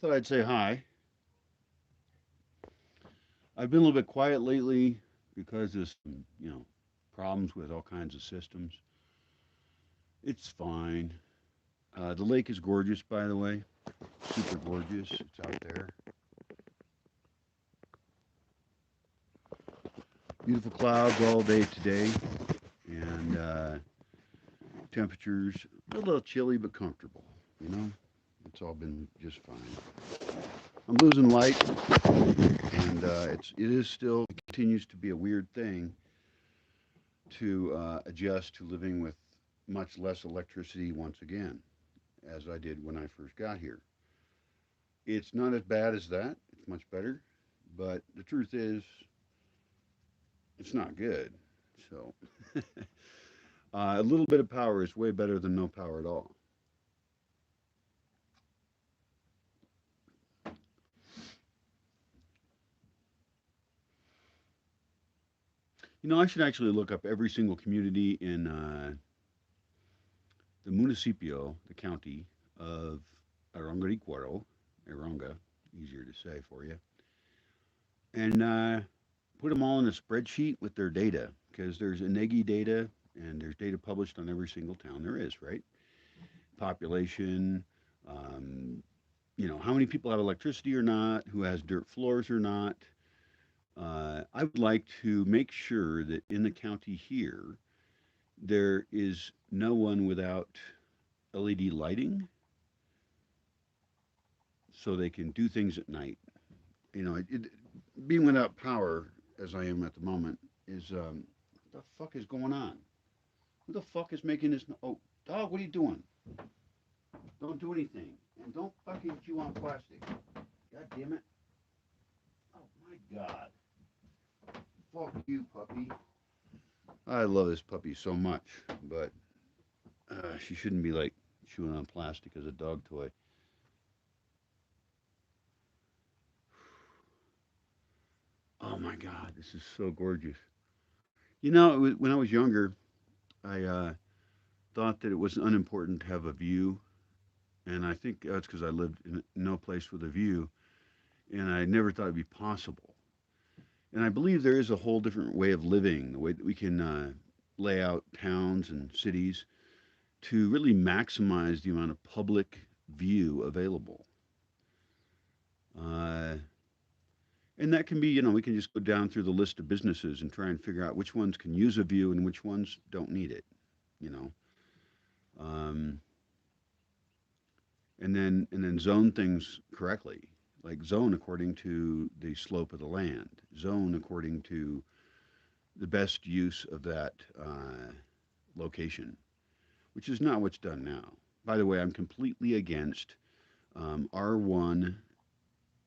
thought I'd say hi. I've been a little bit quiet lately because of some, problems with all kinds of systems. It's fine. The lake is gorgeous, by the way. Super gorgeous. It's out there. Beautiful clouds all day today, and temperatures a little chilly but comfortable. You know, it's all been just fine. I'm losing light, and it is still continues to be a weird thing to adjust to living with much less electricity once again, as I did when I first got here. It's not as bad as that. It's much better, but the truth is, it's not good. So, a little bit of power is way better than no power at all. I should actually look up every single community in the municipio, the county of Arongaricuaro, Aronga, easier to say for you, and put them all in a spreadsheet with their data because there's INEGI data and there's data published on every single town there is, right? Population, um, how many people have electricity or not, who has dirt floors or not. I would like to make sure that in the county here, there is no one without LED lighting so they can do things at night. Being without power, as I am at the moment, is what the fuck is going on? Who the fuck is making this? Oh, dog, what are you doing? Don't do anything. And don't fucking chew on plastic. God damn it. Oh my god. Fuck you, puppy. I love this puppy so much, but she shouldn't be like chewing on plastic as a dog toy. Oh my god, this is so gorgeous. When I was younger, I thought that it was unimportant to have a view, and I think that's because I lived in no place with a view, and I never thought it'd be possible. And I believe there is a whole different way of living, the way that we can lay out towns and cities to really maximize the amount of public view available. Uh, and that can be, we can just go down through the list of businesses and try and figure out which ones can use a view and which ones don't need it, you know. Um, and then zone things correctly, like zone according to the slope of the land, zone according to the best use of that location, which is not what's done now. By the way, I'm completely against R1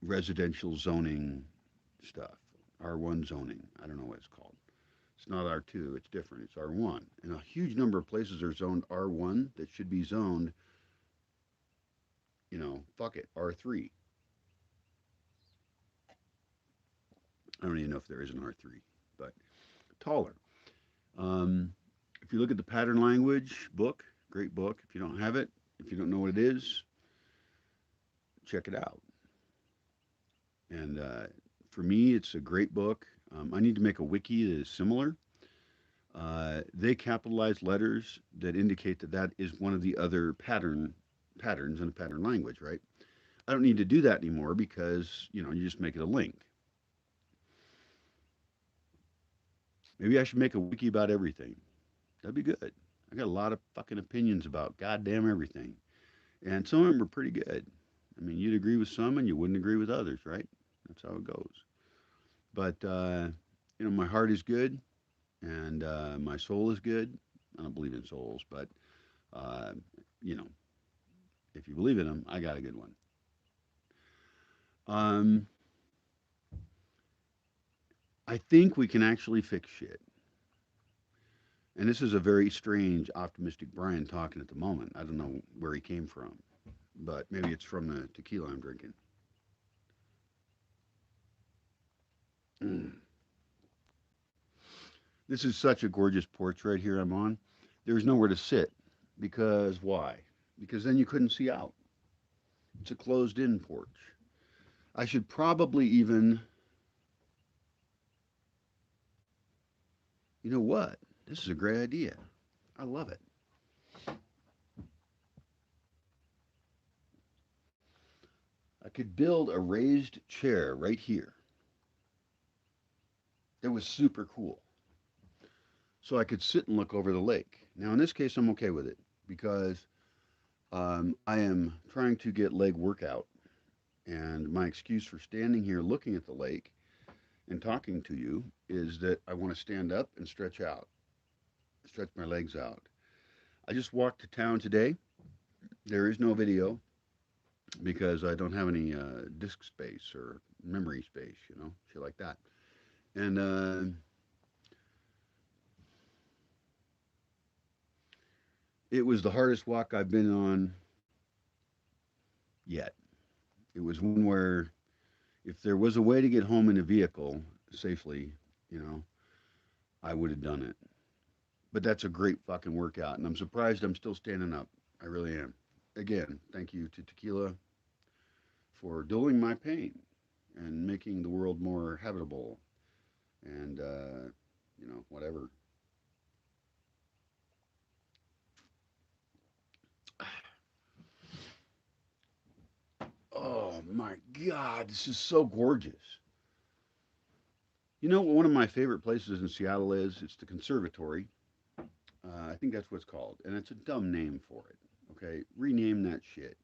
residential zoning stuff. R1 zoning. I don't know what it's called. It's not R2. It's different. It's R1. And a huge number of places are zoned R1 that should be zoned, fuck it, R3. I don't even know if there is an R3, but taller. Um, if you look at the pattern language book, great book. If you don't have it, if you don't know what it is, check it out. And for me, it's a great book. I need to make a wiki that is similar. They capitalize letters that indicate that that is one of the other patterns in a pattern language, right? I don't need to do that anymore because you just make it a link. Maybe I should make a wiki about everything. That'd be good. I got a lot of fucking opinions about goddamn everything, and some of them are pretty good. I mean, you'd agree with some and you wouldn't agree with others, right? That's how it goes. But my heart is good, and my soul is good. I don't believe in souls, but uh, you know, if you believe in them, I got a good one. Um, I think we can actually fix shit. And this is a very strange, optimistic Brian talking at the moment. I don't know where he came from, but maybe it's from the tequila I'm drinking. Mm. This is such a gorgeous porch right here I'm on. There's nowhere to sit because why? Because then you couldn't see out. It's a closed-in porch. I should probably even, you know what? This is a great idea. I love it. I could build a raised chair right here. That was super cool. So I could sit and look over the lake. Now, in this case, I'm okay with it because I am trying to get leg workout. And my excuse for standing here looking at the lake and talking to you is that I want to stand up and stretch out, stretch my legs out. I just walked to town today. There is no video because I don't have any disk space or memory space, shit like that. And it was the hardest walk I've been on yet. It was one where if there was a way to get home in a vehicle safely, you know, I would have done it. But that's a great fucking workout, and I'm surprised I'm still standing up. I really am. Again, thank you to tequila for dulling my pain and making the world more habitable and, whatever. Oh my God, this is so gorgeous. You know what one of my favorite places in Seattle is? It's the conservatory. I think that's what it's called, and it's a dumb name for it. Okay, rename that shit.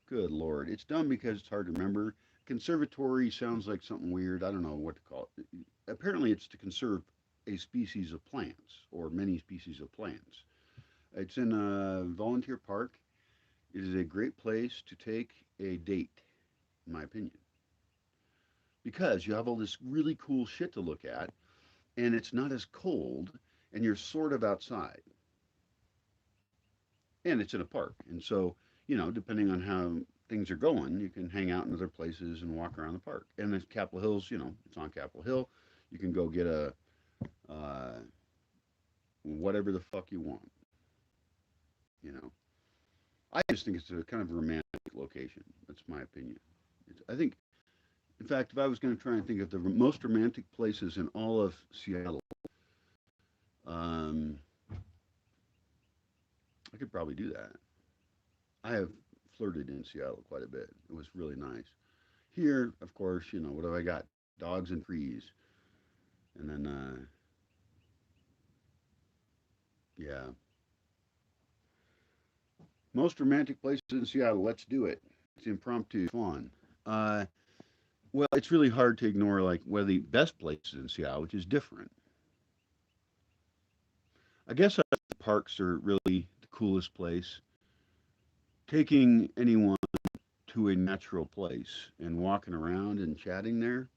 Good lord, it's dumb because it's hard to remember. Conservatory sounds like something weird. I don't know what to call it. Apparently, it's to conserve a species of plants or many species of plants. It's in a volunteer park. It is a great place to take a date, in my opinion, because you have all this really cool shit to look at, and it's not as cold, and you're sort of outside, and it's in a park. And so, depending on how things are going, you can hang out in other places and walk around the park. And there's Capitol Hills, it's on Capitol Hill. You can go get a uh, whatever the fuck you want. You know, I just think it's a kind of romantic location. That's my opinion. I think, in fact, if I was going to try and think of the most romantic places in all of Seattle, um, I could probably do that. I have flirted in Seattle quite a bit. It was really nice. Here, of course, what have I got? Dogs and trees. And then, yeah. Most romantic places in Seattle. Let's do it. It's impromptu fun. Uh, well, it's really hard to ignore like one of the best places in Seattle, which is different. I guess the parks are really the coolest place. Taking anyone to a natural place and walking around and chatting there,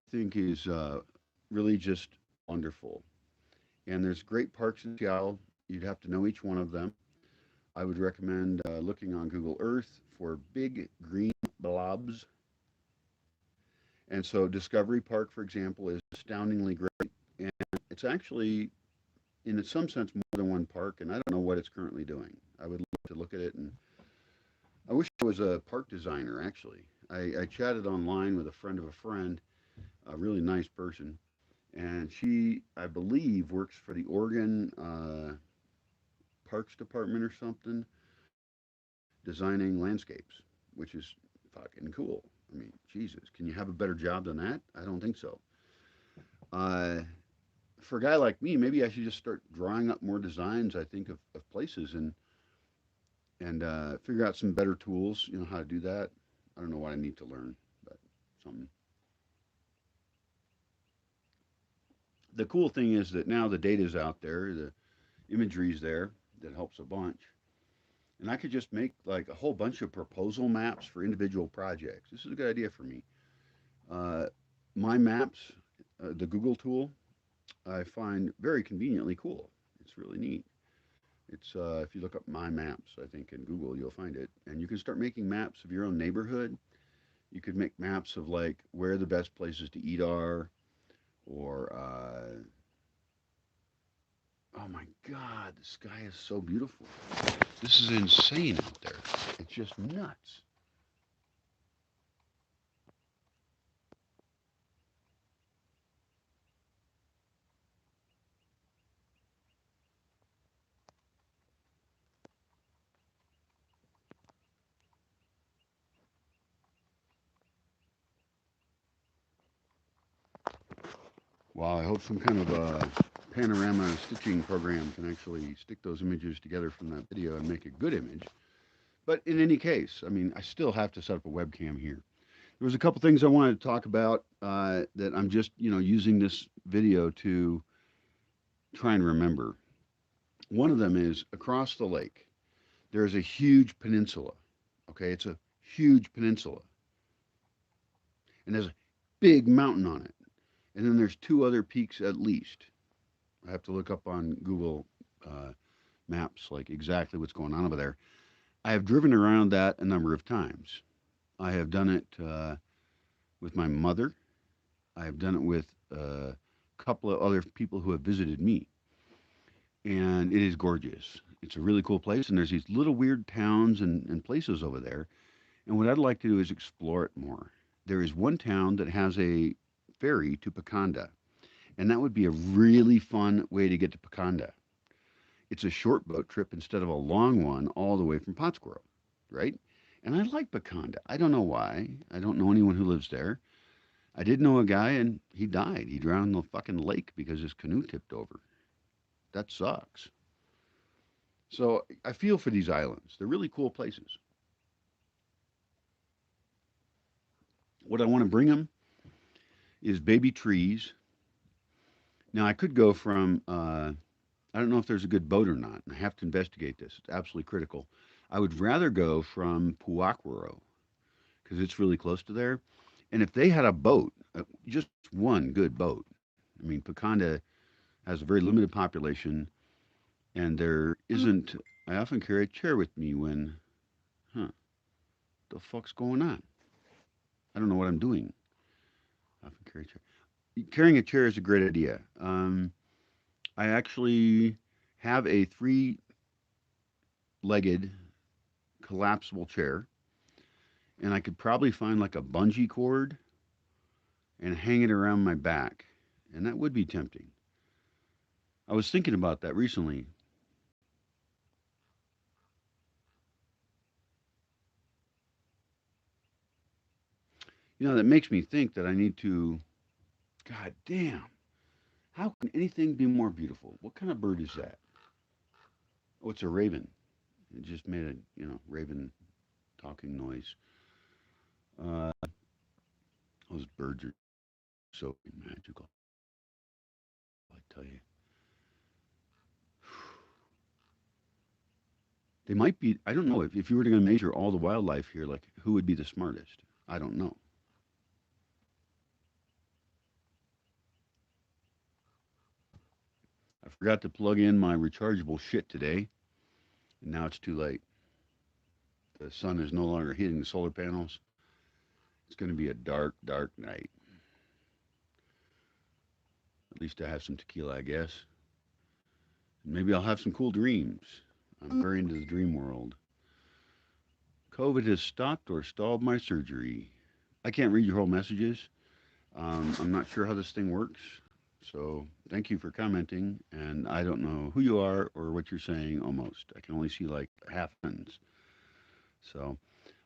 I think is really just wonderful. And there's great parks in Seattle. You'd have to know each one of them. I would recommend looking on Google Earth for big green blobs. And so Discovery Park, for example, is astoundingly great. And it's actually, in some sense, more than one park. And I don't know what it's currently doing. I would love to look at it. And I wish I was a park designer, actually. I chatted online with a friend of a friend, a really nice person. And she, I believe, works for the Oregon Parks Department or something, designing landscapes, which is fucking cool. I mean, Jesus, can you have a better job than that? I don't think so. Uh, for a guy like me, maybe I should just start drawing up more designs. I think of places and figure out some better tools. You know how to do that. I don't know what I need to learn, but something. The cool thing is that now the data is out there, the imagery is there that helps a bunch. And I could just make like a whole bunch of proposal maps for individual projects. This is a good idea for me. Uh, my maps, the Google tool, I find very conveniently cool. It's really neat. It's if you look up my maps, I think in Google you'll find it, and you can start making maps of your own neighborhood. You could make maps of like where the best places to eat are, or oh my God, the sky is so beautiful. This is insane out there. It's just nuts. Well, I hope some kind of a panorama stitching program can actually stick those images together from that video and make a good image. But in any case, I mean, I still have to set up a webcam here. There was a couple things I wanted to talk about that I'm just, using this video to try and remember. One of them is across the lake. There's a huge peninsula. Okay, it's a huge peninsula, and there's a big mountain on it. And then there's two other peaks at least. I have to look up on Google Maps like exactly what's going on over there. I have driven around that a number of times. I have done it with my mother. I have done it with a couple of other people who have visited me, and it is gorgeous. It's a really cool place, and there's these little weird towns and places over there. And what I'd like to do is explore it more. There is one town that has a ferry to Picanda, and that would be a really fun way to get to Picanda. It's a short boat trip instead of a long one all the way from Pottsboro, right? And I like Picanda. I don't know why. I don't know anyone who lives there. I did know a guy and he died. He drowned in the fucking lake because his canoe tipped over. That sucks. So I feel for these islands. They're really cool places. What I want to bring them is baby trees. Now I could go from I don't know if there's a good boat or not. I have to investigate this. It's absolutely critical. I would rather go from Puakwaro because it's really close to there. And if they had a boat, just one good boat, I mean, Picanda has a very limited population, and there isn't. I often carry a chair with me when, huh, the fuck's going on? I don't know what I'm doing. I often carry a chair. Carrying a chair is a great idea. I actually have a three-legged collapsible chair, and I could probably find like a bungee cord and hang it around my back, and that would be tempting. I was thinking about that recently. That makes me think that I need to. God damn! How can anything be more beautiful? What kind of bird is that? Oh, it's a raven. It just made a raven talking noise. Uh, those birds are so magical. I tell you, they might be. I don't know if you were going to measure all the wildlife here, like who would be the smartest. I don't know. I forgot to plug in my rechargeable shit today, and now it's too late. The sun is no longer hitting the solar panels. It's going to be a dark, dark night. At least I have some tequila, I guess. And maybe I'll have some cool dreams. I'm very into the dream world. COVID has stopped or stalled my surgery. I can't read your whole messages. I'm not sure how this thing works. So thank you for commenting. And I don't know who you are or what you're saying almost. I can only see like half ends. So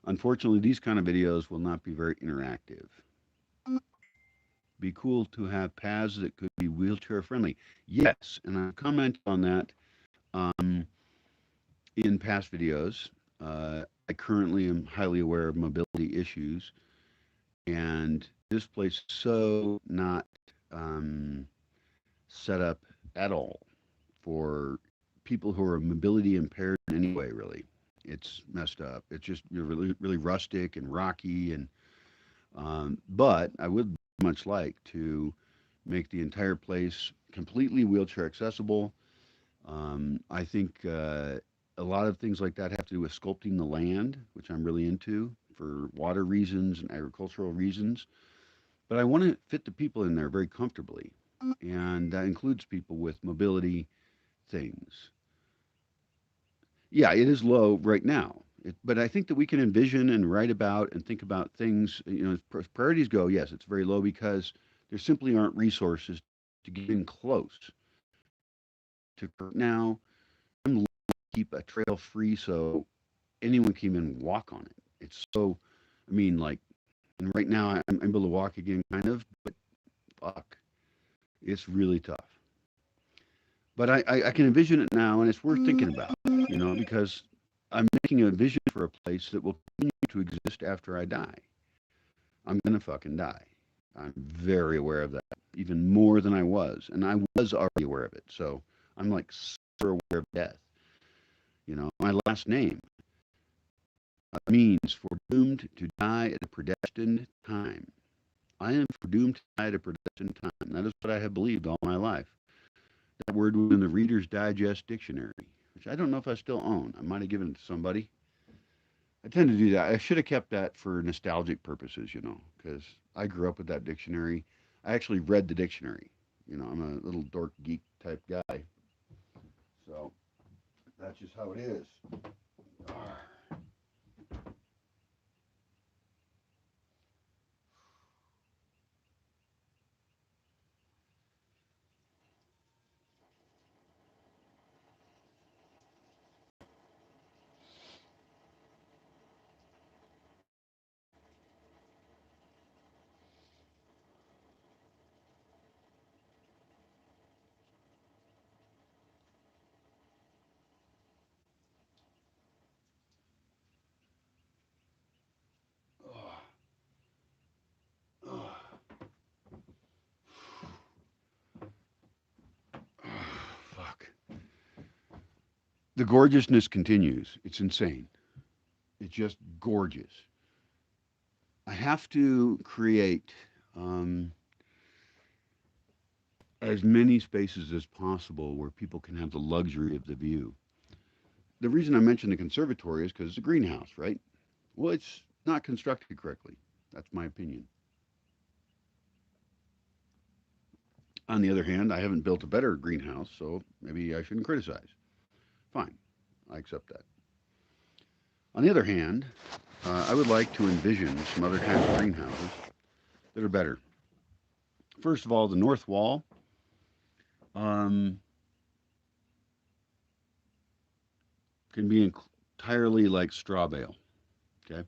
unfortunately, these kind of videos will not be very interactive. Be cool to have paths that could be wheelchair friendly. Yes, and I've commented on that um, in past videos. I currently am highly aware of mobility issues, and this place is so not um, set up at all for people who are mobility impaired in any way, really. It's messed up. It's just really, really rustic and rocky, and but I would much like to make the entire place completely wheelchair accessible. I think a lot of things like that have to do with sculpting the land, which I'm really into for water reasons and agricultural reasons. But I want to fit the people in there very comfortably, and that includes people with mobility things. Yeah, it is low right now. But I think that we can envision and write about and think about things. As priorities go, yes, it's very low because there simply aren't resources to get in close to now. I'm looking to keep a trail free so anyone can even walk on it. It's so, I mean, like, and right now I'm able to walk again, kind of, but fuck. It's really tough. But I can envision it now, and it's worth thinking about, because I'm making a vision for a place that will continue to exist after I die. I'm going to fucking die. I'm very aware of that, even more than I was. And I was already aware of it. So I'm like super aware of death. My last name means foredoomed to die at a predestined time. I am foredoomed to die at a predestined time. That is what I have believed all my life. That word was in the Reader's Digest dictionary, which I don't know if I still own. I might have given it to somebody. I tend to do that. I should have kept that for nostalgic purposes, because I grew up with that dictionary. I actually read the dictionary. I'm a little dork geek type guy. So that's just how it is. Oh, oh, fuck. The gorgeousness continues. It's insane. It's just gorgeous. I have to create um, as many spaces as possible where people can have the luxury of the view. The reason I mentioned the conservatory is because it's a greenhouse, right? Well, it's not constructed correctly. That's my opinion. On the other hand, I haven't built a better greenhouse, so maybe I shouldn't criticize. Fine, I accept that. On the other hand, I would like to envision some other kinds of greenhouses that are better. First of all, the north wall um, can be entirely like straw bale, okay,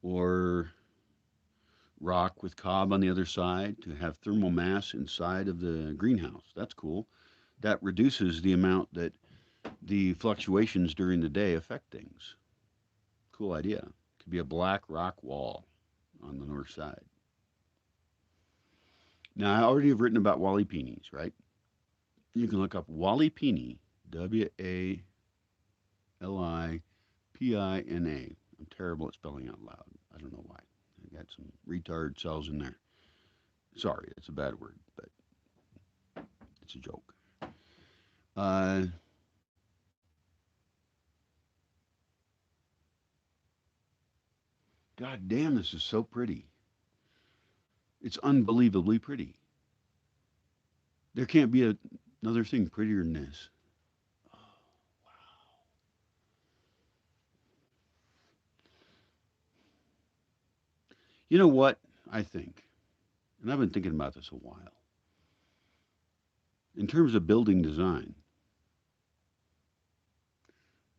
or rock with cob on the other side to have thermal mass inside of the greenhouse. That's cool. That reduces the amount that the fluctuations during the day affect things. Cool idea. Could be a black rock wall on the north side. Now, I already have written about Wally Peonies, right? You can look up Wally Peony, Walipina. I'm terrible at spelling out loud. I don't know why. I got some retard cells in there. Sorry, it's a bad word, but it's a joke. Uh, God damn, this is so pretty. It's unbelievably pretty. There can't be another thing prettier than this. Oh, wow. You know what? I think, and I've been thinking about this a while. In terms of building design,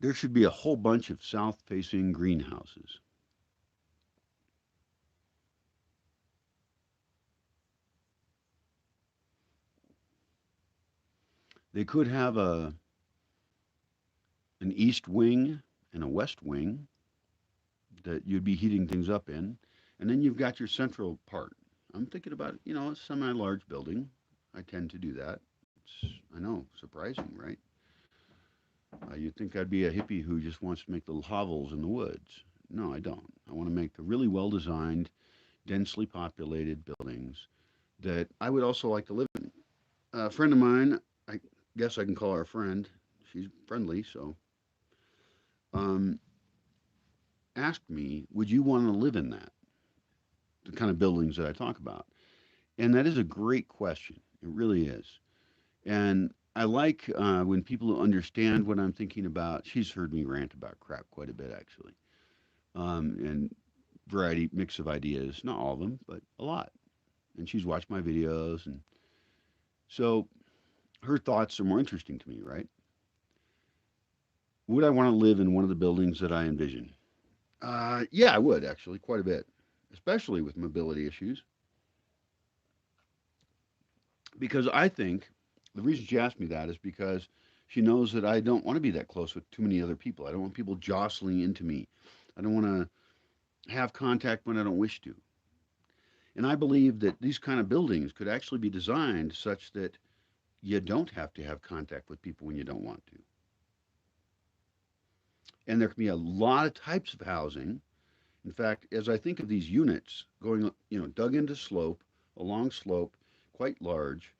there should be a whole bunch of south facing greenhouses. They could have an east wing and a west wing that you'd be heating things up in. And then you've got your central part. I'm thinking about, a semi large building. I tend to do that. I know, surprising, right? You'd think I'd be a hippie who just wants to make little hovels in the woods. No, I don't. I want to make the really well designed, densely populated buildings that I would also like to live in. A friend of mine, I guess I can call her a friend. She's friendly, so um, asked me, would you want to live in that? The kind of buildings that I talk about. And that is a great question. It really is. And I like when people understand what I'm thinking about. She's heard me rant about crap quite a bit, actually, and variety mix of ideas. Not all of them, but a lot. And she's watched my videos, and so her thoughts are more interesting to me, right? Would I want to live in one of the buildings that I envision? Yeah, I would actually quite a bit, especially with mobility issues. Because I think the reason she asked me that is because she knows that I don't want to be that close with too many other people. I don't want people jostling into me. I don't want to have contact when I don't wish to. And I believe that these kind of buildings could actually be designed such that you don't have to have contact with people when you don't want to. And there can be a lot of types of housing. In fact, as I think of these units going, dug into slope, along slope, quite large,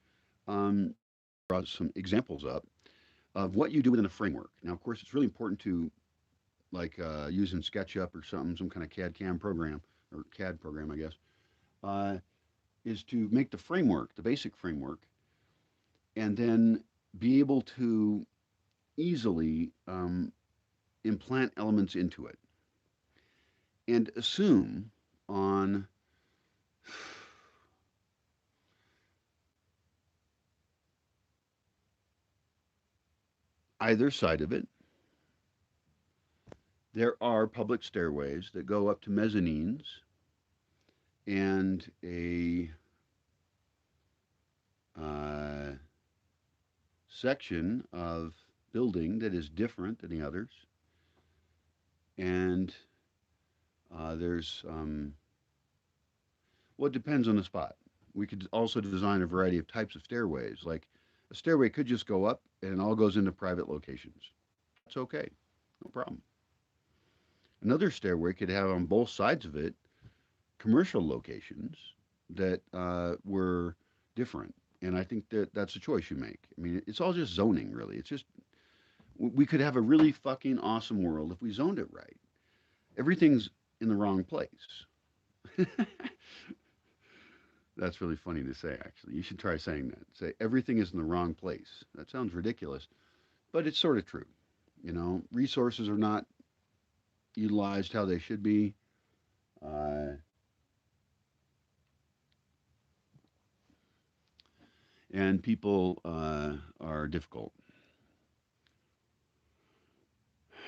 brought some examples up of what you do within a framework. Now, of course, it's really important to like using SketchUp or something, some kind of CAD CAM program or CAD program, I guess, uh, is to make the framework, the basic framework, and then be able to easily implant elements into it and assume on either side of it, there are public stairways that go up to mezzanines and a uh, section of building that is different than the others. And there's, well, it depends on the spot. We could also design a variety of types of stairways. Like a stairway could just go up and it all goes into private locations. That's okay, no problem. Another stairway could have on both sides of it commercial locations that were different. And I think that that's a choice you make. I mean, it's all just zoning, really. It's just, we could have a really fucking awesome world if we zoned it right. Everything's in the wrong place. That's really funny to say, actually. You should try saying that. Say, everything is in the wrong place. That sounds ridiculous, but it's sort of true. Resources are not utilized how they should be. Uh, and people are difficult.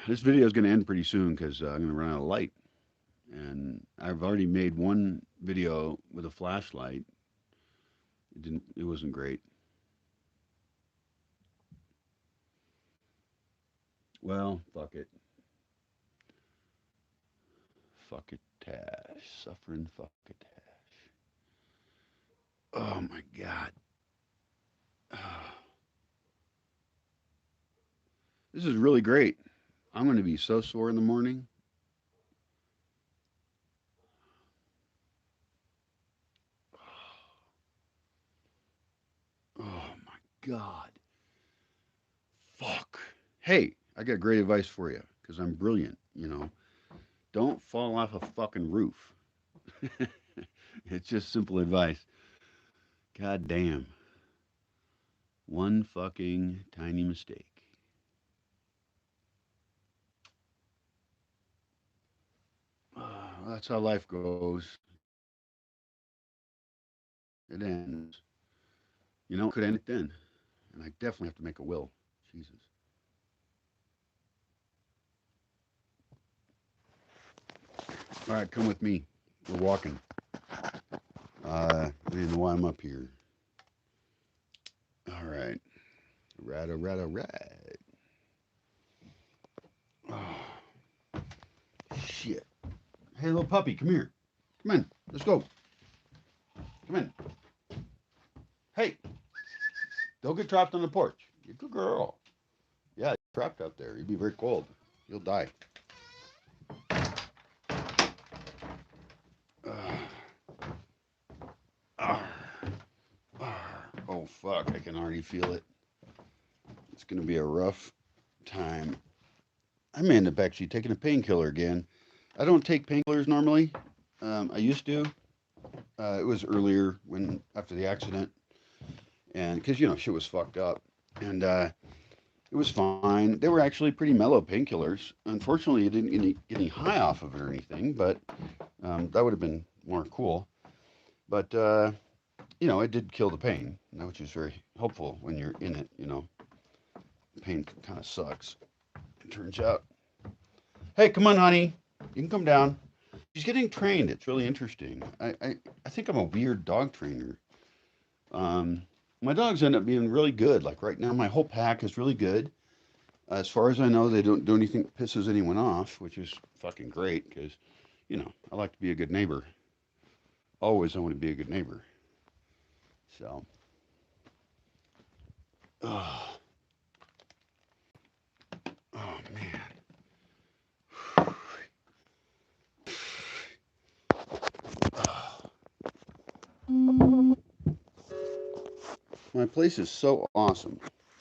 This video is going to end pretty soon because I'm going to run out of light. And I've already made one video with a flashlight. It didn't. It wasn't great. Well, fuck it. Fuck it, Tash. Suffering fuck it, Tash. Oh my god. This is really great. I'm going to be so sore in the morning. Oh my god. Fuck. Hey, I got great advice for you because I'm brilliant. Don't fall off a fucking roof. It's just simple advice. God damn. One fucking tiny mistake. That's how life goes. It ends. It could end it then. And I definitely have to make a will. Jesus. All right, come with me. We're walking. I don't even know why I'm up here. All right. Right, all right, all right. Oh, shit. Hey, little puppy, come here. Come in. Let's go. Come in. Hey, don't get trapped on the porch. You're a good girl. Yeah, you're trapped out there. You'll be very cold. You'll die. Uh, uh, oh, fuck. I can already feel it. It's going to be a rough time. I may end up actually taking a painkiller again. I don't take painkillers normally. I used to. It was earlier when after the accident, and because shit was fucked up, and it was fine. They were actually pretty mellow painkillers. Unfortunately, you didn't get any high off of it or anything, but that would have been more cool. But it did kill the pain, which is very helpful when you're in it. Pain kind of sucks. It turns out. Hey, come on, honey. You can come down. She's getting trained. It's really interesting. I think I'm a weird dog trainer. Um, My dogs end up being really good. Like right now, my whole pack is really good. As far as I know, they don't do anything that pisses anyone off, which is fucking great because, I like to be a good neighbor. Always, I want to be a good neighbor. So, oh, oh man. My place is so awesome.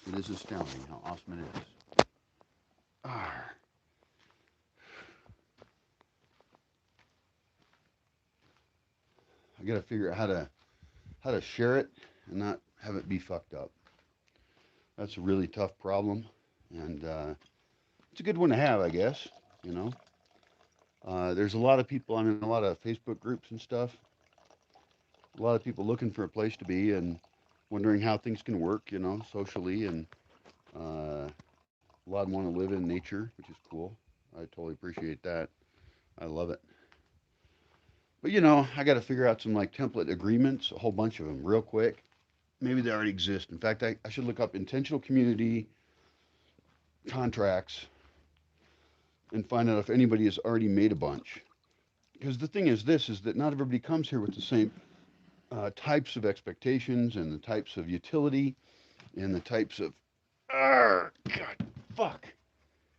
It is astounding how awesome it is. Ah, I gotta figure out how to share it and not have it be fucked up. That's a really tough problem, and it's a good one to have, I guess. You know, there's a lot of people. I'm in a lot of Facebook groups and stuff. A lot of people looking for a place to be and wondering how things can work. Socially, and a lot want to live in nature, which is cool. I totally appreciate that. I love it. But I got to figure out some like template agreements, a whole bunch of them, real quick. Maybe they already exist. In fact, I should look up intentional community contracts and find out if anybody has already made a bunch. Because the thing is, this is that not everybody comes here with the same types of expectations and the types of utility and the types of, God, fuck,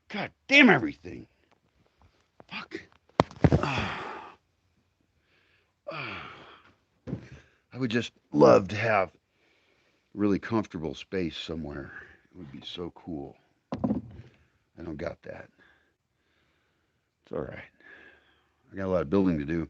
God damn everything, fuck. Ah, I would just love to have really comfortable space somewhere. It would be so cool. I don't got that. It's all right. I got a lot of building to do.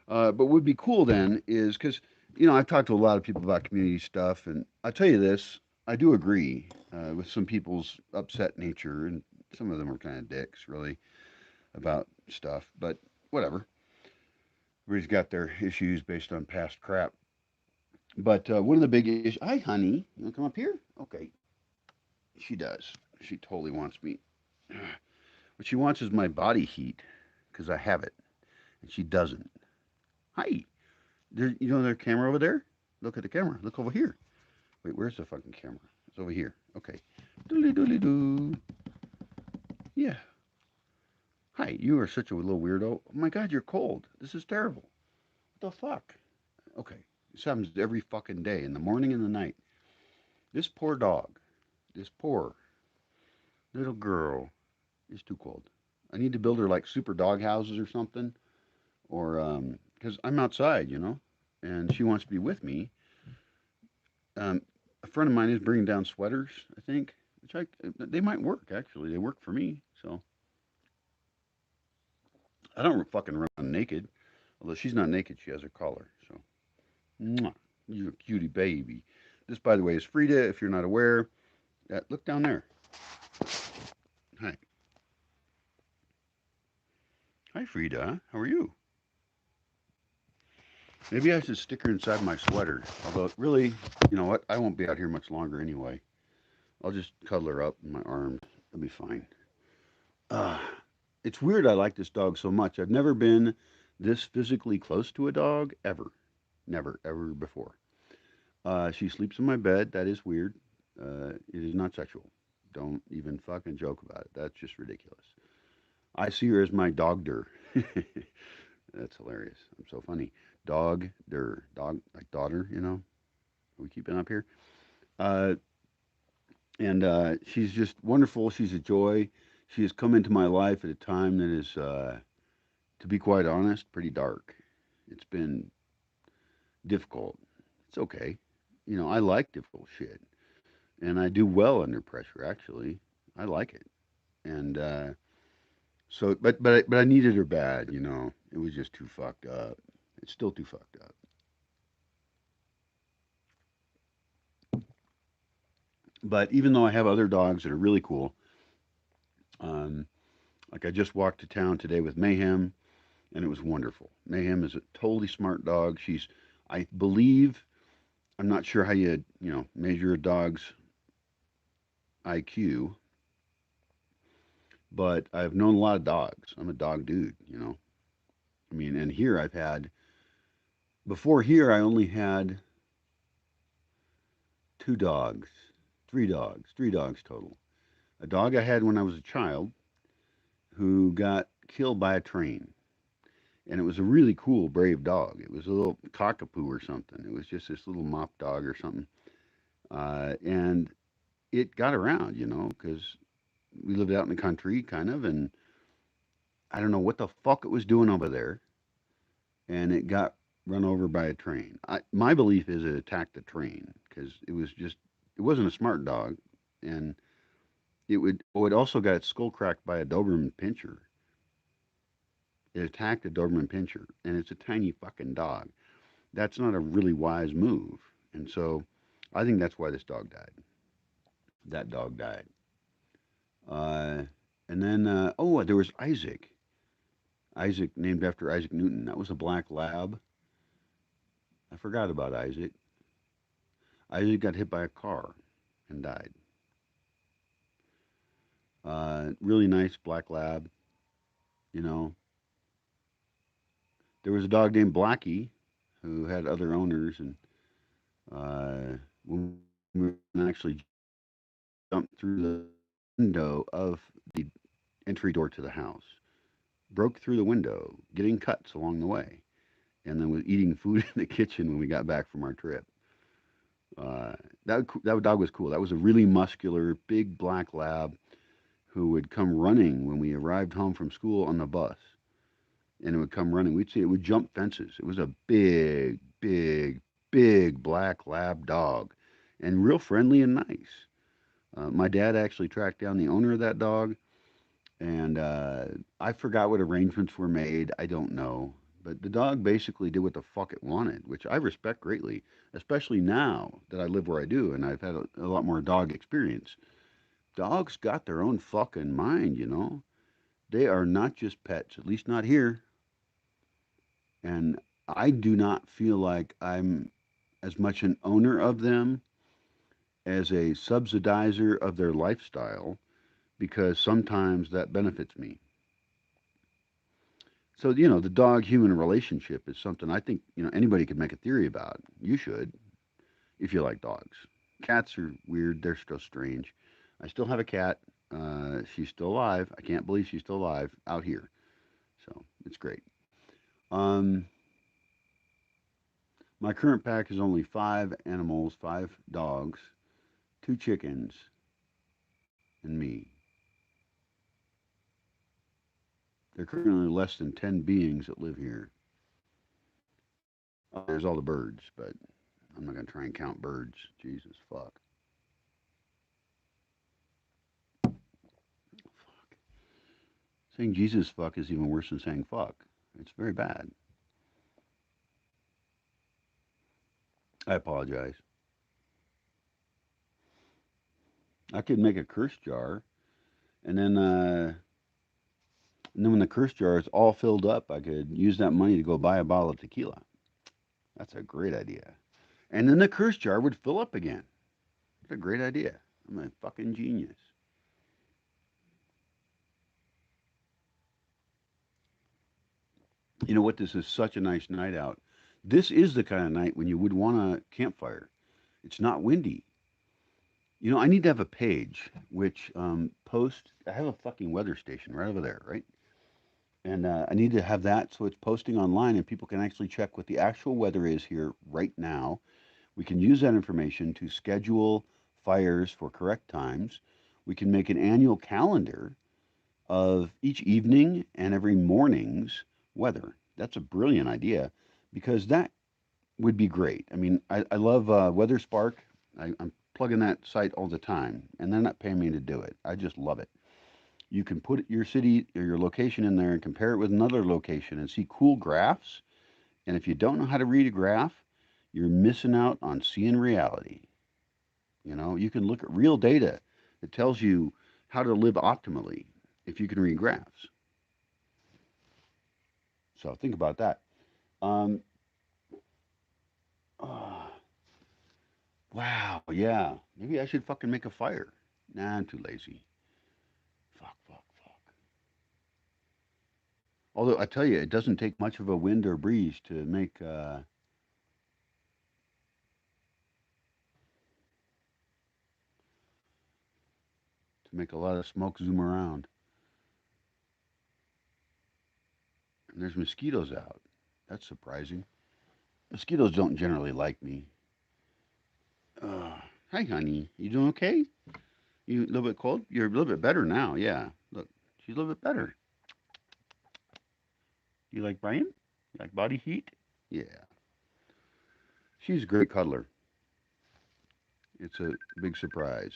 But what would be cool then is because, I've talked to a lot of people about community stuff, and I tell you this, I do agree with some people's upset nature, and some of them are kind of dicks, really, about stuff, but whatever. Everybody's got their issues based on past crap. But one of the big issues, hi, honey, you want to come up here? Okay, she does. She totally wants me. What she wants is my body heat because I have it, and she doesn't. Hi, their camera over there? Look at the camera. Look over here. Wait, where's the fucking camera? It's over here. Okay. Doodly doodly doo. Yeah. Hi, you are such a little weirdo. Oh my god, you're cold. This is terrible. What the fuck? Okay. This happens every fucking day, in the morning and the night. This poor dog, this poor little girl is too cold. I need to build her like super dog houses or something. Or, because I'm outside, and she wants to be with me. Um, a friend of mine is bringing down sweaters, I think, which they might work actually. They work for me, so I don't fucking run naked. Although she's not naked, she has her collar. So, mwah, you're a cutie baby. This, by the way, is Frida. If you're not aware, look down there. Hi, hi, Frida. How are you? Maybe I should stick her inside my sweater. Although, really, you know what? I won't be out here much longer anyway. I'll just cuddle her up in my arms. It'll be fine. Uh, it's weird I like this dog so much. I've never been this physically close to a dog ever. Never, ever before. She sleeps in my bed. That is weird. It is not sexual. Don't even fucking joke about it. That's just ridiculous. I see her as my dogder. That's hilarious. I'm so funny. Dogder. Dog, like daughter, Are we keeping up here? Uh, and she's just wonderful. She's a joy. She has come into my life at a time that is, to be quite honest, pretty dark. It's been difficult. It's okay. I like difficult shit, and I do well under pressure. Actually, I like it. And so, but I needed her bad. It was just too fucked up. It's still too fucked up. But even though I have other dogs that are really cool, um, like I just walked to town today with Mayhem, and it was wonderful. Mayhem is a totally smart dog. I believe, I'm not sure how you measure a dog's IQ, but I've known a lot of dogs. I'm a dog dude. I mean, and here I've had, before here, I only had two dogs, three dogs total. A dog I had when I was a child who got killed by a train. And it was a really cool, brave dog. It was a little cockapoo or something. It was just this little mop dog or something. And it got around, because we lived out in the country, kind of, and I don't know what the fuck it was doing over there, and it got run over by a train. My belief is it attacked the train because it wasn't a smart dog, and it also got its skull cracked by a Doberman Pinscher. It attacked a Doberman Pinscher, and it's a tiny fucking dog. That's not a really wise move, and so I think that's why this dog died. That dog died. Uh, and then, there was Isaac. Isaac, named after Isaac Newton. That was a black lab. I forgot about Isaac. Isaac got hit by a car and died. Really nice black lab. You know, there was a dog named Blackie who had other owners, and when we were actually jumped through the window of the entry door to the house, broke through the window, getting cuts along the way, and then was eating food in the kitchen when we got back from our trip. Uh, that dog was cool. That was a really muscular, big black lab who would come running when we arrived home from school on the bus, and it would come running. We'd see it would jump fences. It was a big, big, big black lab dog, and real friendly and nice. My dad actually tracked down the owner of that dog, and I forgot what arrangements were made. I don't know. But the dog basically did what the fuck it wanted, which I respect greatly, especially now that I live where I do and I've had a lot more dog experience. Dogs got their own fucking mind. They are not just pets, at least not here. And I do not feel like I'm as much an owner of them as a subsidizer of their lifestyle because sometimes that benefits me. So, the dog human relationship is something I think, anybody could make a theory about. You should, if you like dogs. Cats are weird. They're still strange. I still have a cat. She's still alive. I can't believe she's still alive out here. So it's great. Um, my current pack is only five animals, five dogs, two chickens, and me. There are currently less than 10 beings that live here. Oh, there's all the birds, but I'm not going to try and count birds. Jesus, fuck. Saying Jesus fuck is even worse than saying fuck. It's very bad. I apologize. I could make a curse jar, and then when the curse jar is all filled up, I could use that money to go buy a bottle of tequila. That's a great idea. And then the curse jar would fill up again. That's a great idea. I'm a fucking genius. You know what? This is such a nice night out. This is the kind of night when you would want a campfire. It's not windy. I need to have a page which post. I have a fucking weather station right over there, right? And I need to have that so it's posting online and people can actually check what the actual weather is here right now. We can use that information to schedule fires for correct times. We can make an annual calendar of each evening and every morning's weather. That's a brilliant idea because that would be great. I mean, I love Weather Spark. I'm plugging that site all the time, and they're not paying me to do it. I just love it. You can put your city or your location in there and compare it with another location and see cool graphs. And if you don't know how to read a graph, you're missing out on seeing reality. You can look at real data that tells you how to live optimally if you can read graphs. So think about that. Um, oh, wow, yeah. Maybe I should fucking make a fire. Nah, I'm too lazy. Fuck, fuck, fuck. Although I tell you, it doesn't take much of a wind or breeze to make to make a lot of smoke zoom around. And there's mosquitoes out. That's surprising. Mosquitoes don't generally like me. Hi, honey. You doing okay? You a little bit cold? You're a little bit better now. Yeah. Look, she's a little bit better. You like Brian? You like body heat? Yeah. She's a great cuddler. It's a big surprise.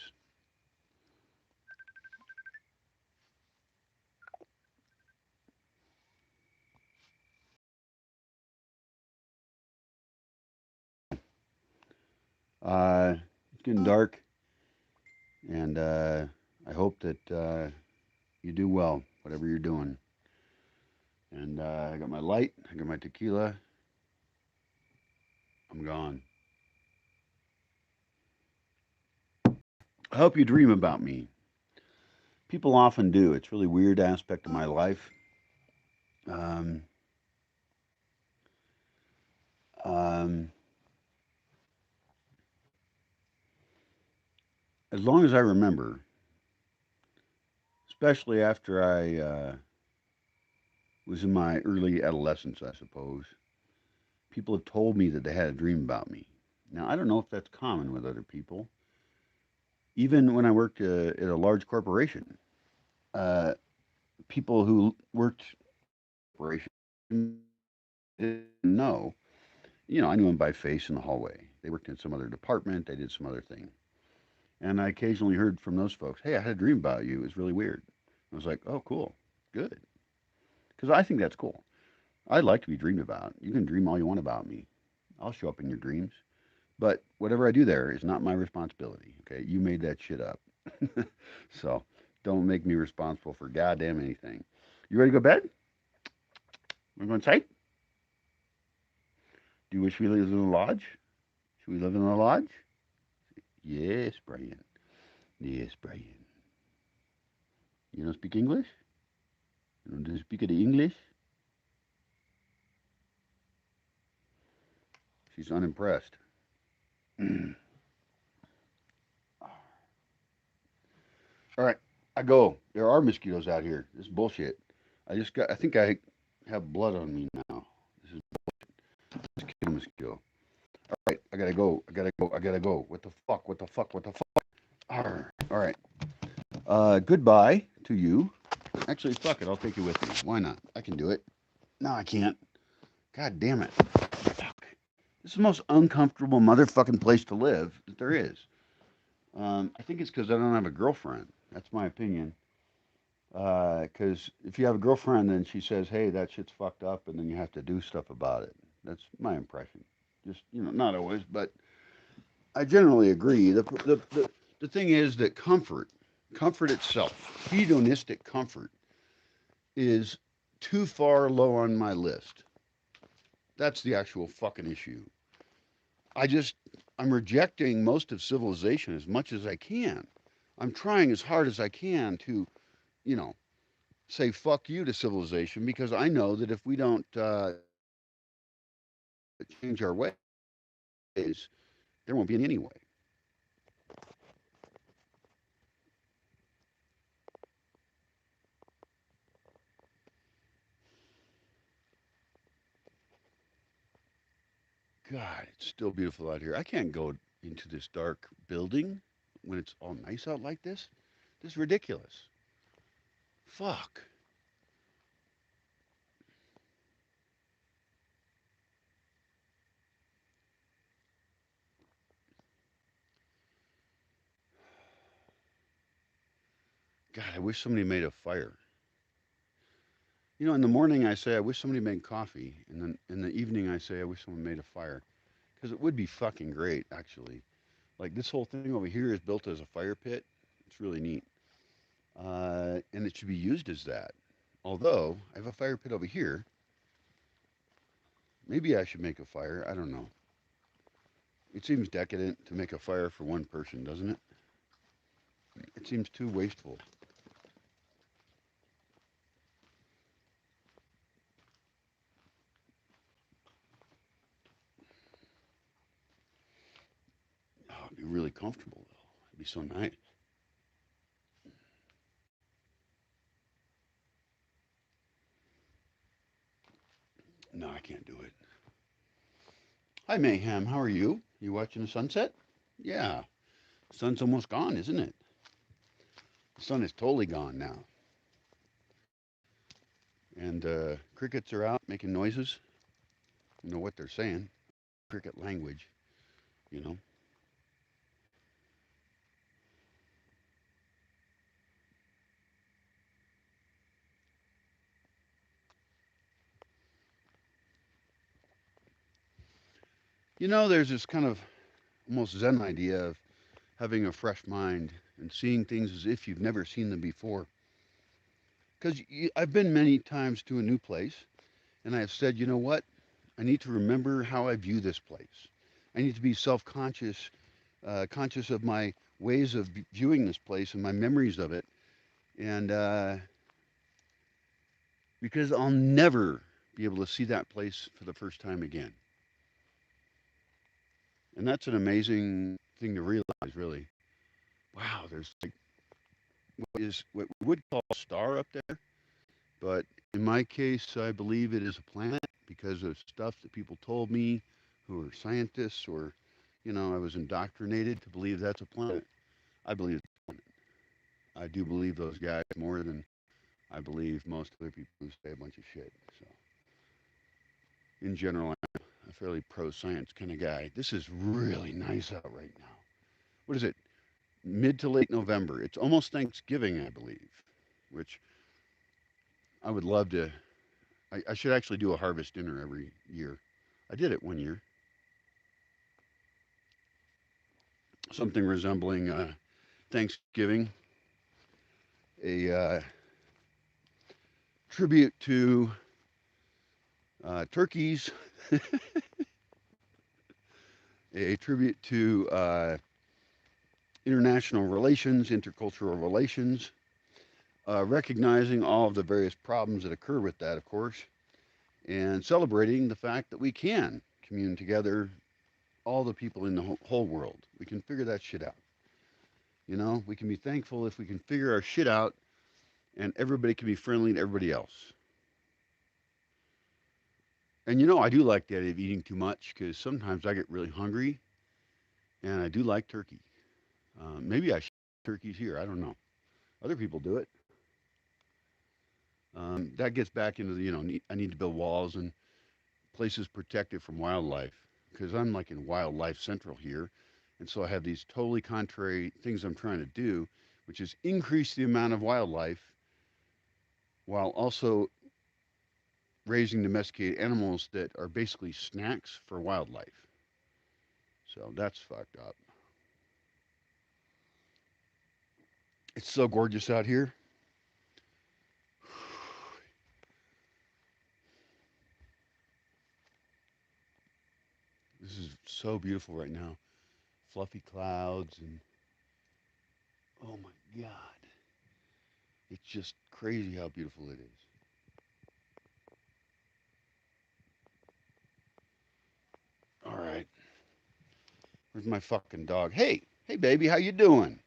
It's getting dark, and I hope that you do well, whatever you're doing. And I got my light, I got my tequila. I'm gone. I hope you dream about me. People often do. It's a really weird aspect of my life. Um, um, as long as I remember, especially after I was in my early adolescence, I suppose, people have told me that they had a dream about me. Now, I don't know if that's common with other people. Even when I worked at a large corporation, uh, people who worked corporation didn't know. I knew them by face in the hallway. They worked in some other department. They did some other thing. And I occasionally heard from those folks, "Hey, I had a dream about you. It was really weird." I was like, "Oh, cool, good," because I think that's cool. I'd like to be dreamed about. You can dream all you want about me. I'll show up in your dreams. But whatever I do there is not my responsibility. Okay, you made that shit up. So don't make me responsible for goddamn anything. You ready to go to bed? We're going inside? Do you wish we lived in a lodge? Should we live in a lodge? Yes, Brian. Yes, Brian. You don't speak English? You don't speak the English? She's unimpressed. All right, I go. There are mosquitoes out here. This is bullshit. I think I have blood on me now. This is kill mosquito. All right, I gotta go. I gotta go. I gotta go. What the fuck? What the fuck? What the fuck? Arr. All right. Goodbye to you. Actually, fuck it. I'll take you with me. Why not? I can do it. No, I can't. God damn it. Fuck. This is the most uncomfortable motherfucking place to live that there is. I think it's because I don't have a girlfriend. That's my opinion. Because if you have a girlfriend, then she says, "Hey, that shit's fucked up," and then you have to do stuff about it. That's my impression. Just not always, but I generally agree. The thing is that comfort itself, hedonistic comfort, is too far low on my list. That's the actual fucking issue. I just I'm rejecting most of civilization as much as I can. I'm trying as hard as I can to, you know, say fuck you to civilization because I know that if we don't change our ways, there won't be any anyway. God, it's still beautiful out here. I can't go into this dark building when it's all nice out like this. This is ridiculous. Fuck. God, I wish somebody made a fire. In the morning I say I wish somebody made coffee, and then in the evening I say I wish someone made a fire because it would be fucking great actually. Like this whole thing over here is built as a fire pit. It's really neat, and it should be used as that. Although I have a fire pit over here, maybe I should make a fire. I don't know. It seems decadent to make a fire for one person, doesn't it? It seems too wasteful. Oh, it'd be really comfortable though. It'd be so nice. No, I can't do it. Hi, Mayhem. How are you? You watching the sunset? Yeah. The sun's almost gone, isn't it? The sun is totally gone now. And crickets are out making noises. You know what they're saying. Cricket language, you know. You know, there's this kind of almost Zen idea of having a fresh mind and seeing things as if you've never seen them before. Because I've been many times to a new place, and I have said, you know what? I need to remember how I view this place. I need to be self-conscious, conscious of my ways of viewing this place and my memories of it, and because I'll never be able to see that place for the first time again. And that's an amazing thing to realize, really. Wow, there's like what we would call a star up there, but in my case, I believe it is a planet because of stuff that people told me who are scientists or, I was indoctrinated to believe that's a planet. I believe it's a planet. I do believe those guys more than I believe most other people who say a bunch of shit. So, in general, I'm a fairly pro science kind of guy. This is really nice out right now. What is it? Mid to late November. It's almost Thanksgiving, I believe, which I would love to. I should actually do a harvest dinner every year. I did it one year. Something resembling Thanksgiving, a tribute to turkeys, a tribute to international relations, intercultural relations, recognizing all of the various problems that occur with that, of course, and celebrating the fact that we can commune together, all the people in the whole world. We can figure that shit out. We can be thankful if we can figure our shit out and everybody can be friendly to everybody else. And I do like the idea of eating too much because sometimes I get really hungry and I do like turkey. Maybe I should eat turkeys here. I don't know. Other people do it. That gets back into I need to build walls and places protected from wildlife because I'm like in wildlife central here. And so I have these totally contrary things I'm trying to do, which is increase the amount of wildlife while also raising domesticated animals that are basically snacks for wildlife. So that's fucked up. It's so gorgeous out here. This is so beautiful right now. Fluffy clouds and oh my god. It's just crazy how beautiful it is. All right. Where's my fucking dog? Hey, hey baby, how you doing?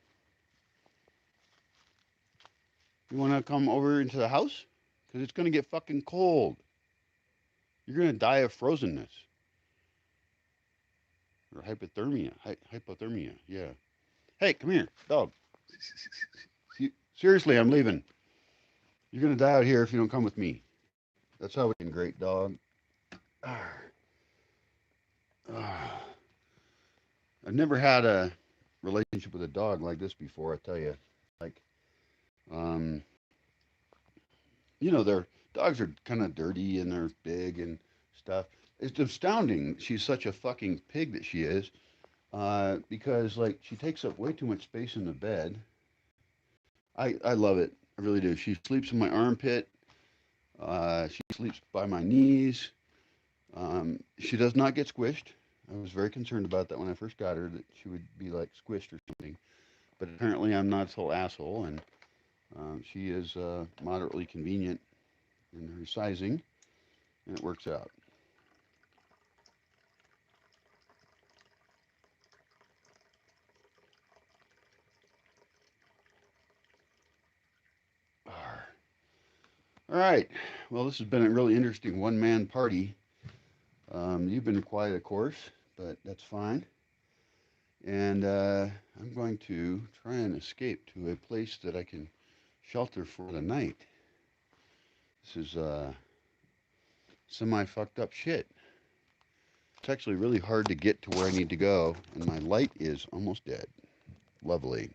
You want to come over into the house? Cuz it's going to get fucking cold. You're going to die of frozenness or hypothermia. Hypothermia. Yeah. Hey, come here, dog. Seriously, I'm leaving. You're going to die out here if you don't come with me. That's how we can great dog. Ah, ah. I've never had a relationship with a dog like this before, I tell you. Like, um, their dogs are kind of dirty and they're big and stuff. It's astounding. She's such a fucking pig that she is, because like she takes up way too much space in the bed. I love it. I really do. She sleeps in my armpit. She sleeps by my knees. She does not get squished. I was very concerned about that when I first got her, that she would be like squished or something. But apparently, I'm not a whole asshole, and she is moderately convenient in her sizing, and it works out. All right. Well, this has been a really interesting one-man party. You've been quiet, of course, but that's fine. And I'm going to try and escape to a place that I can shelter for the night. This is semi fucked up shit. It's actually really hard to get to where I need to go, and my light is almost dead. Lovely.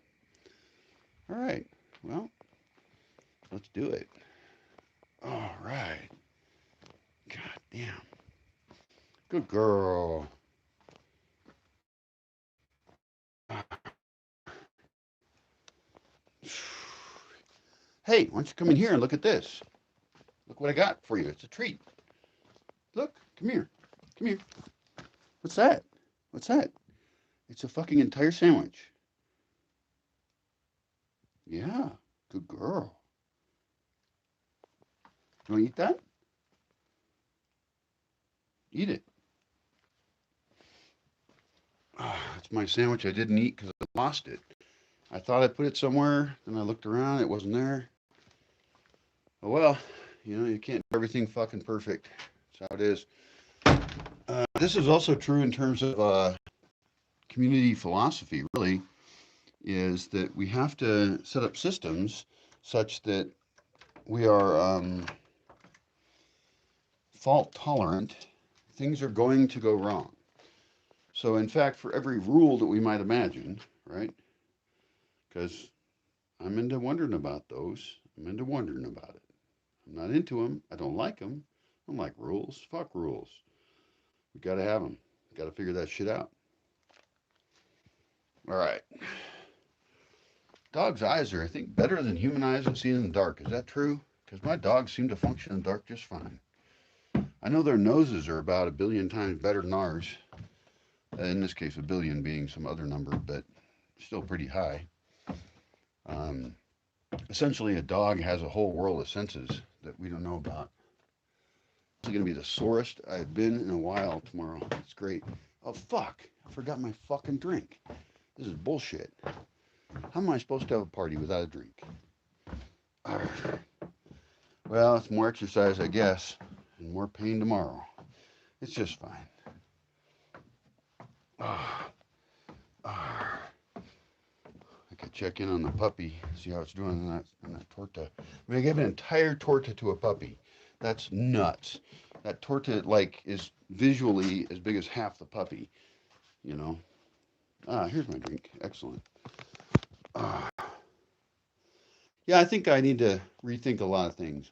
All right. Well, let's do it. All right. God damn. Good girl. Hey, why don't you come in here and look at this? Look what I got for you. It's a treat. Look, come here. Come here. What's that? What's that? It's a fucking entire sandwich. Yeah, good girl. You want to eat that? Eat it. That's my sandwich I didn't eat because I lost it. I thought I put it somewhere, and I looked around, it wasn't there. Oh well, you can't do everything fucking perfect. That's how it is. This is also true in terms of community philosophy, really, is that we have to set up systems such that we are fault tolerant. Things are going to go wrong. So, in fact, for every rule that we might imagine, right? Because I'm into wondering about those, I'm into wondering about it. I'm not into them. I don't like them. I don't like rules. Fuck rules. We got to have them. Got to figure that shit out. All right. Dog's eyes are, I think, better than human eyes when seen in the dark. Is that true? Because my dogs seem to function in the dark just fine. I know their noses are about a billion times better than ours. In this case, a billion being some other number, but still pretty high. Um, Essentially, a dog has a whole world of senses that we don't know about. It's going to be the sorest I've been in a while tomorrow. It's great. Oh, fuck. I forgot my fucking drink. This is bullshit. How am I supposed to have a party without a drink? Well, it's more exercise, I guess, and more pain tomorrow. It's just fine. I could check in on the puppy, see how it's doing in that torta. I mean, I gave an entire torta to a puppy. That's nuts. That torta, like, is visually as big as half the puppy, you know? Here's my drink. Excellent. Ah, yeah, I think I need to rethink a lot of things.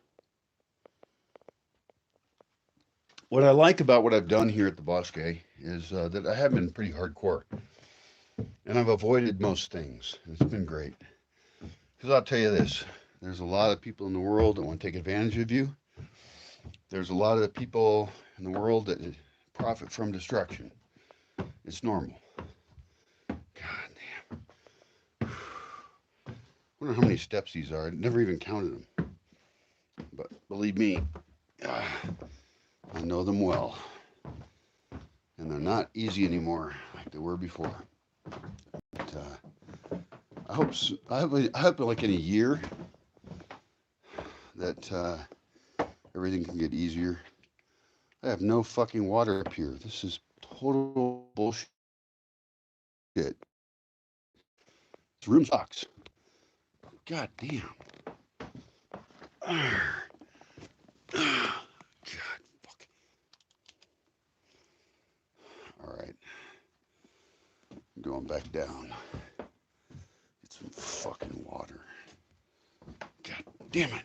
What I like about what I've done here at the Bosque is that I have been pretty hardcore, and I've avoided most things. It's been great. Because I'll tell you this, there's a lot of people in the world that want to take advantage of you. There's a lot of people in the world that profit from destruction. It's normal. God damn. I wonder how many steps these are. I never even counted them. But believe me, I know them well. And they're not easy anymore like they were before. But, I hope like in a year that everything can get easier. I have no fucking water up here. This is total bullshit. This room sucks. God damn. God, fuck. All right. I'm going back down. Get some fucking water. God damn it.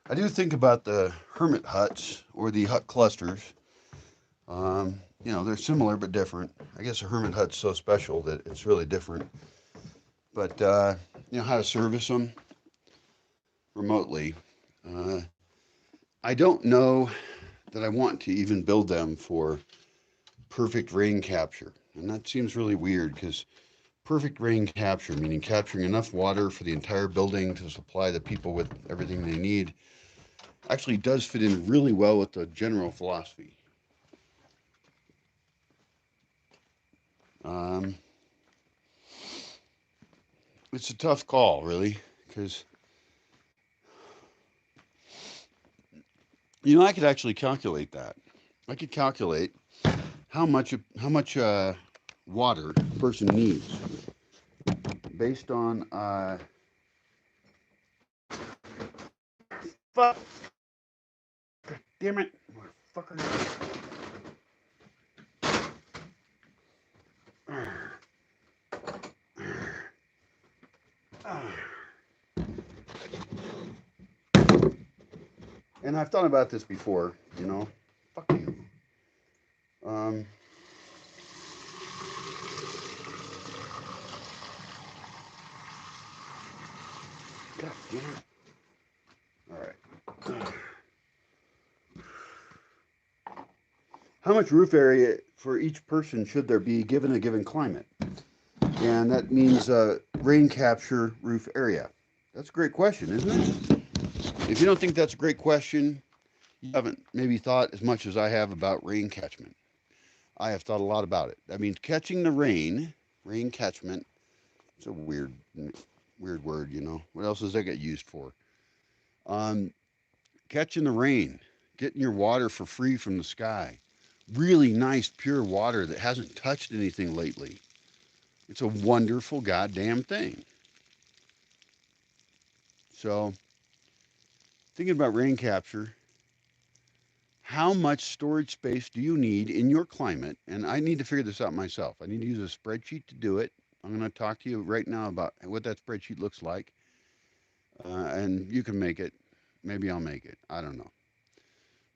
I do think about the hermit huts or the hut clusters. They're similar but different. I guess a hermit hut's so special that it's really different. But, how to service them remotely. Uh, I don't know that I want to even build them for perfect rain capture. And that seems really weird because perfect rain capture, meaning capturing enough water for the entire building to supply the people with everything they need, actually does fit in really well with the general philosophy. Um, it's a tough call, really, because I could actually calculate that. I could calculate how much water a person needs based on fuck, damn it, motherfucker. And I've thought about this before, you know. Fuck you. Um, God damn it. All right. How much roof area for each person should there be given a given climate? And that means rain capture roof area. That's a great question, isn't it? If you don't think that's a great question, you haven't maybe thought as much as I have about rain catchment. I have thought a lot about it. That means catching the rain catchment. It's a weird word, you know. What else does that get used for? Um, Catching the rain, getting your water for free from the sky. Really nice, pure water that hasn't touched anything lately. It's a wonderful goddamn thing. So, thinking about rain capture, how much storage space do you need in your climate? And I need to figure this out myself. I need to use a spreadsheet to do it. I'm going to talk to you right now about what that spreadsheet looks like. And you can make it. Maybe I'll make it. I don't know.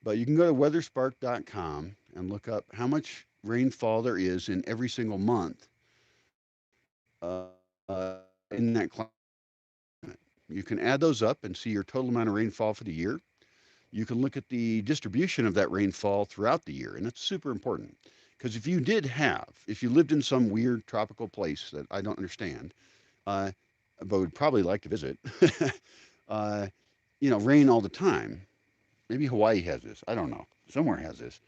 But you can go to weatherspark.com and look up how much rainfall there is in every single month in that climate. You can add those up and see your total amount of rainfall for the year. You can look at the distribution of that rainfall throughout the year, and that's super important. Because if you lived in some weird tropical place that I don't understand, uh, but would probably like to visit, uh, rain all the time. Maybe Hawaii has this. I don't know. Somewhere has this.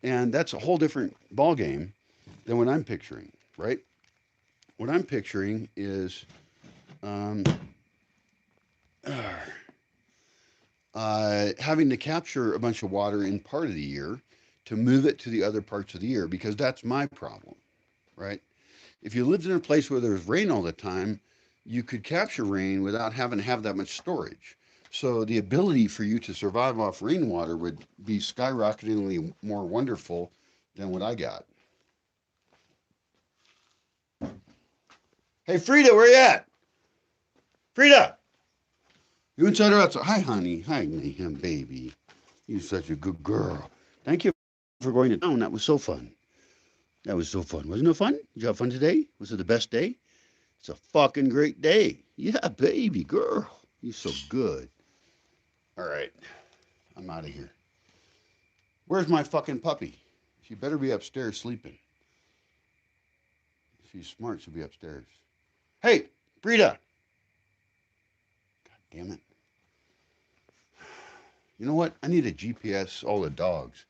And that's a whole different ballgame than what I'm picturing, right? What I'm picturing is um, having to capture a bunch of water in part of the year to move it to the other parts of the year because that's my problem, right? If you lived in a place where there's rain all the time, you could capture rain without having to have that much storage. So the ability for you to survive off rainwater would be skyrocketingly more wonderful than what I got. Hey, Frida, where you at? Frida, you inside or outside? Hi, honey. Hi, mayhem baby. You're such a good girl. Thank you for going to town. That was so fun. That was so fun. Wasn't it fun? Did you have fun today? Was it the best day? It's a fucking great day. Yeah, baby girl. You're so good. All right. I'm out of here. Where's my fucking puppy? She better be upstairs sleeping. If she's smart, she'll be upstairs. Hey, Brita. God damn it. You know what? I need a GPS all the dogs,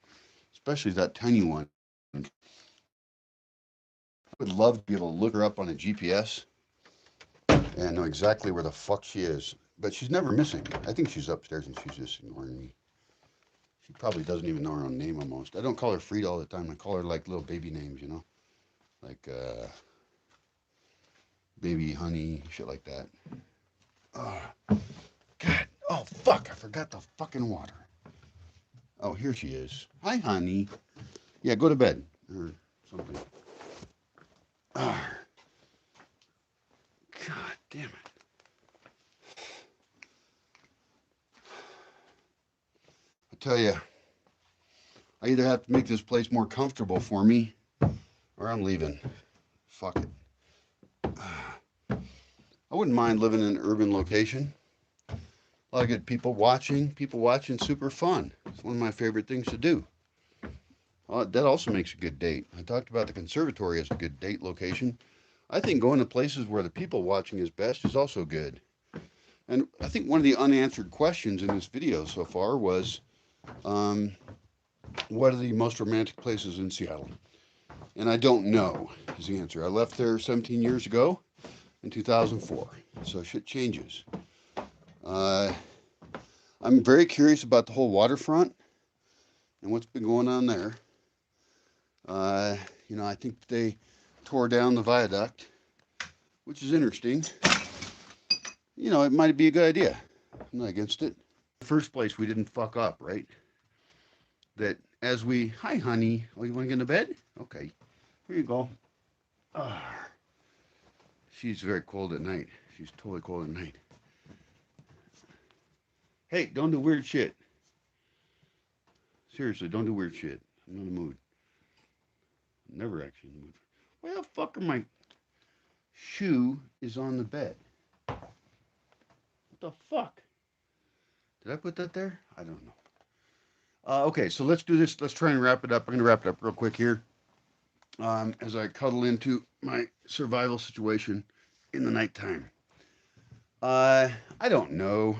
especially that tiny one. I would love to be able to look her up on a GPS and know exactly where the fuck she is. But she's never missing. I think she's upstairs and she's just ignoring me. She probably doesn't even know her own name almost. I don't call her Frida all the time. I call her like little baby names, you know? Like baby honey, shit like that. Oh, God. Oh, fuck. I forgot the fucking water. Oh, here she is. Hi, honey. Yeah, go to bed or something. Oh, God damn it. I tell you, I either have to make this place more comfortable for me or I'm leaving. Fuck it. I wouldn't mind living in an urban location. A lot of good people watching. People watching, super fun. It's one of my favorite things to do. That also makes a good date. I talked about the conservatory as a good date location. I think going to places where the people watching is best is also good. And I think one of the unanswered questions in this video so far was, um, what are the most romantic places in Seattle? And I don't know is the answer. I left there 17 years ago in 2004, so shit changes. Uh, I'm very curious about the whole waterfront and what's been going on there. Uh, I think they tore down the viaduct, which is interesting. It might be a good idea. I'm not against it. In the first place, we didn't fuck up, right? That as we, hi, honey. Oh, you want to get into bed? Okay. Here you go. She's very cold at night. She's totally cold at night. Hey, don't do weird shit. Seriously, don't do weird shit. I'm not in the mood. I'm never actually in the mood. Why the fuck are my shoe is on the bed? What the fuck? Did I put that there? I don't know. Okay, so let's do this. Let's try and wrap it up. I'm going to wrap it up real quick here as I cuddle into my survival situation in the nighttime. I don't know.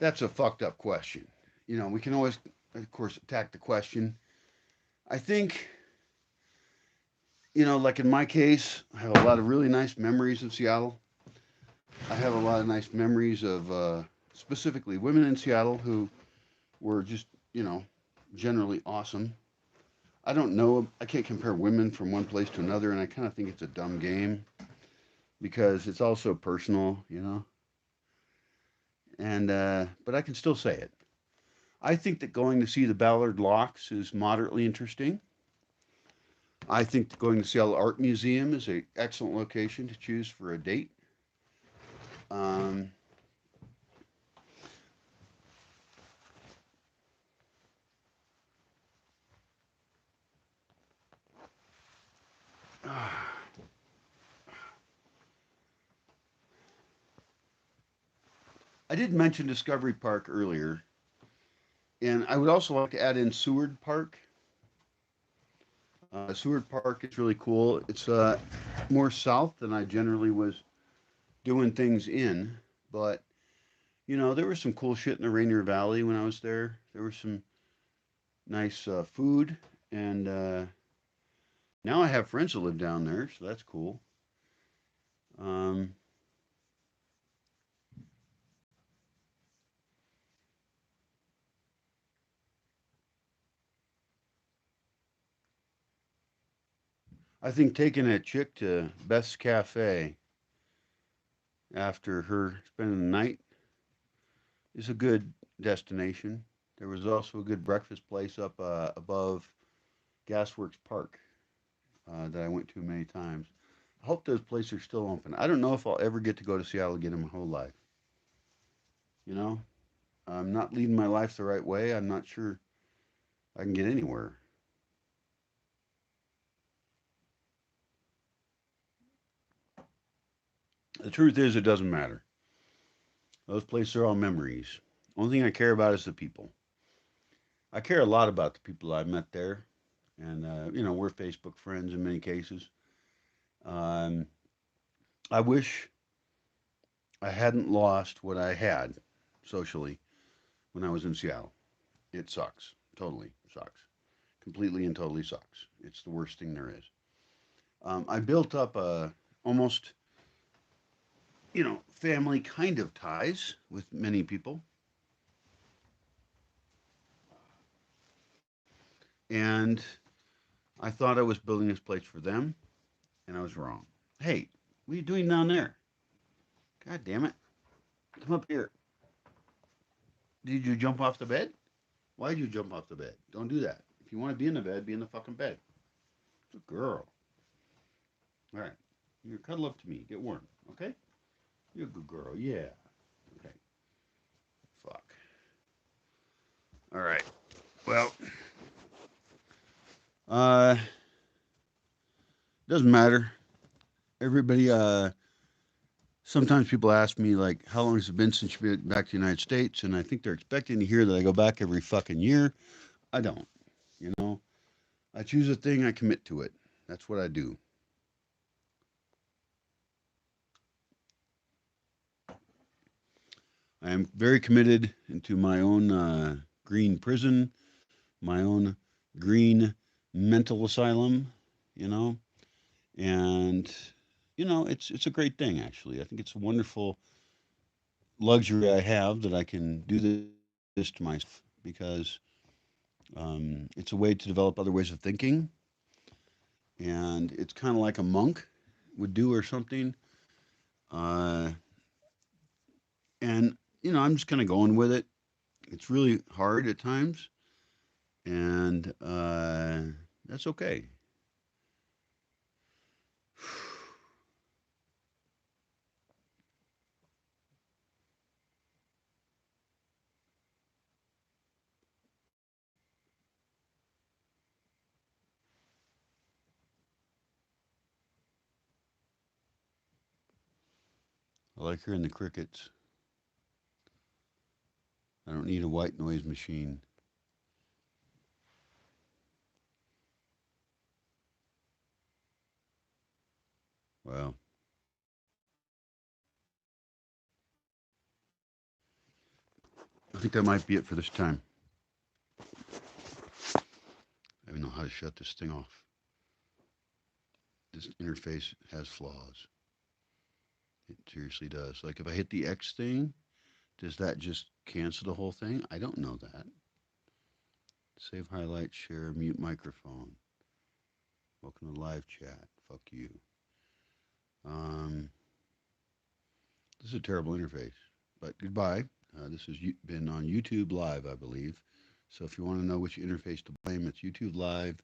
That's a fucked up question. We can always, of course, attack the question. I think, like in my case, I have a lot of really nice memories of Seattle. I have a lot of nice memories of specifically women in Seattle who were just, generally awesome. I don't know. I can't compare women from one place to another, and I kind of think it's a dumb game because it's also personal. And but I can still say it. I think that going to see the Ballard Locks is moderately interesting. I think that going to Seattle Art Museum is an excellent location to choose for a date. Um, I did mention Discovery Park earlier, and I would also like to add in Seward Park. Seward Park is really cool. It's more south than I generally was doing things in, but there was some cool shit in the Rainier Valley when I was there. There was some nice food, and now I have friends that live down there, so that's cool. Um, I think taking a chick to Beth's Cafe after her spending the night is a good destination. There was also a good breakfast place up above Gasworks Park that I went to many times. I hope those places are still open. I don't know if I'll ever get to go to Seattle again in my whole life. You know, I'm not leading my life the right way. I'm not sure I can get anywhere. The truth is, it doesn't matter. Those places are all memories. Only thing I care about is the people. I care a lot about the people I've met there, and we're Facebook friends in many cases. Um, I wish I hadn't lost what I had socially when I was in Seattle. It sucks. Totally sucks. Completely and totally sucks. It's the worst thing there is. I built up almost, family kind of ties with many people. And I thought I was building this place for them, and I was wrong. Hey, what are you doing down there? God damn it. Come up here. Did you jump off the bed? Why did you jump off the bed? Don't do that. If you want to be in the bed, be in the fucking bed. It's a girl. All right. You cuddle up to me. Get warm. Okay? You're a good girl. Yeah. Okay. Fuck. All right. Well, uh, doesn't matter. Everybody, sometimes people ask me, like, how long has it been since you've been back to the United States? And I think they're expecting to hear that I go back every fucking year. I don't. You know, I choose a thing, I commit to it. That's what I do. I am very committed into my own green prison, my own green mental asylum, you know, and it's a great thing actually. I think it's a wonderful luxury I have that I can do this to myself because it's a way to develop other ways of thinking, and it's kind of like a monk would do or something. Uh, and I'm just kind of going with it. It's really hard at times, and that's okay. I like hearing the crickets. I don't need a white noise machine. Well, I think that might be it for this time. I don't know how to shut this thing off. This interface has flaws. It seriously does. Like if I hit the X thing, does that just cancel the whole thing? I don't know that. Save highlight, share, mute microphone. Welcome to live chat. Fuck you. Um, this is a terrible interface, but goodbye. This has been on YouTube Live, I believe. So if you want to know which interface to blame, it's YouTube Live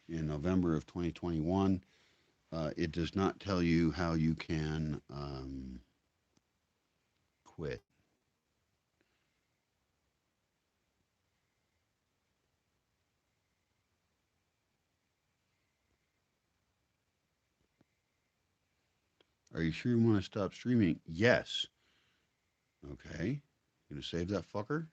in November of 2021. It does not tell you how you can quit. Are you sure you want to stop streaming? Yes. Okay. You gonna save that fucker?